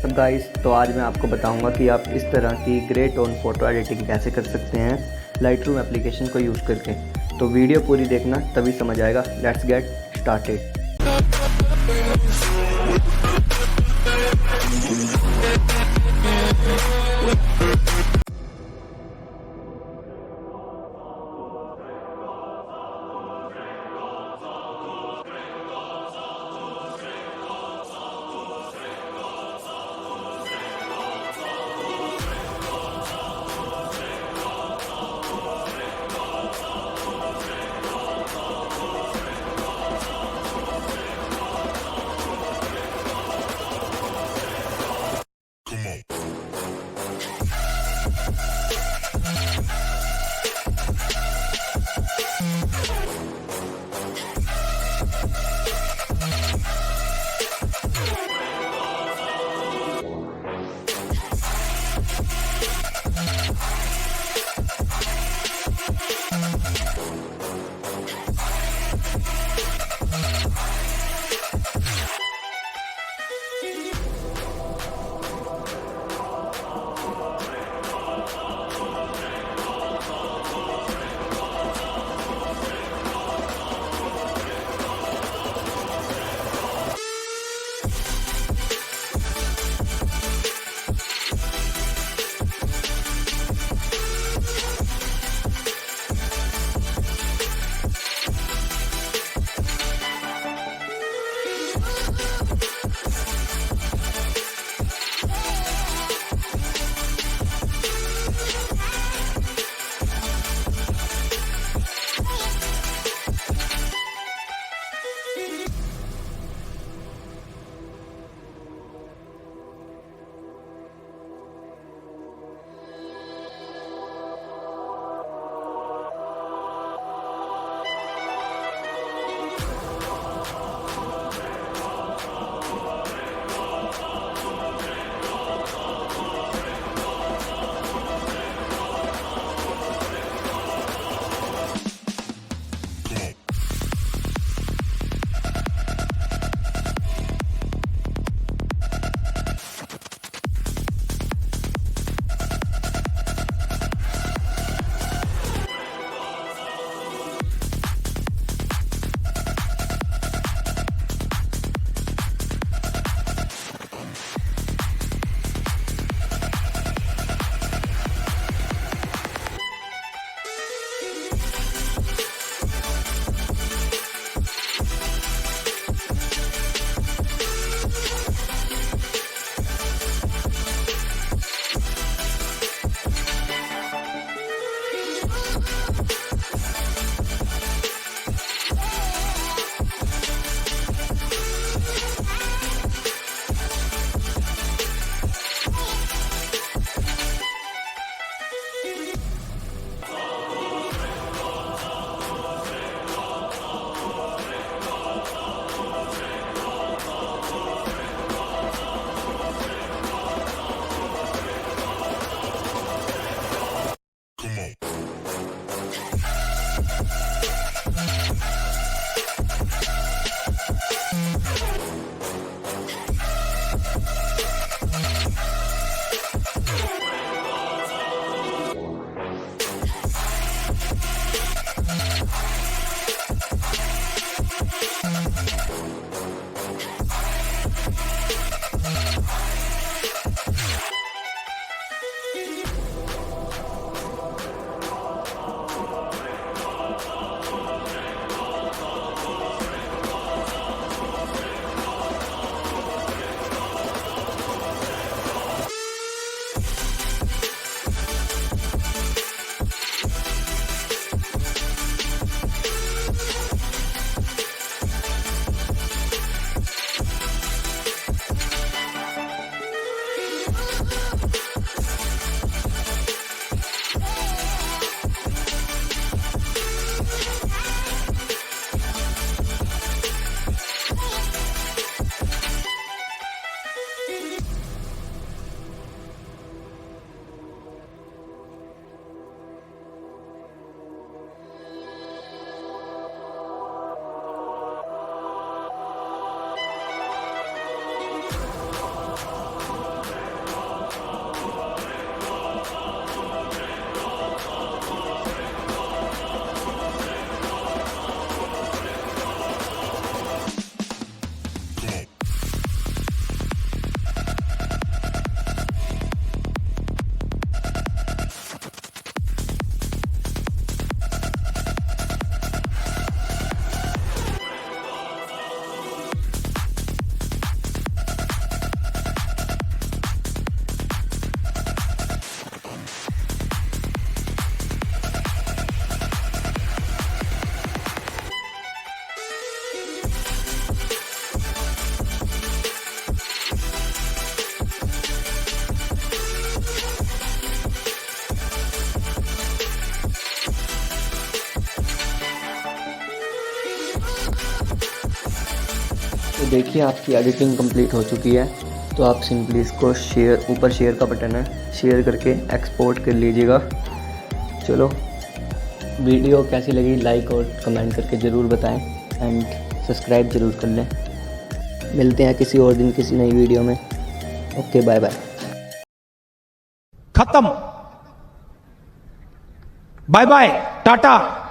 WhatsApp guys, तो आज मैं आपको बताऊंगा कि आप इस तरह की ग्रे टोन फ़ोटो एडिटिंग कैसे कर सकते हैं लाइटरूम एप्लीकेशन को यूज़ करके। तो वीडियो पूरी देखना तभी समझ आएगा। Let's get started. तो देखिए आपकी एडिटिंग कंप्लीट हो चुकी है। तो आप सिंपली इसको शेयर, ऊपर शेयर का बटन है, शेयर करके एक्सपोर्ट कर लीजिएगा। चलो, वीडियो कैसी लगी लाइक और कमेंट करके ज़रूर बताएं एंड सब्सक्राइब ज़रूर कर लें। मिलते हैं किसी और दिन किसी नई वीडियो में। Okay, bye bye. खत्म, बाय बाय, टाटा।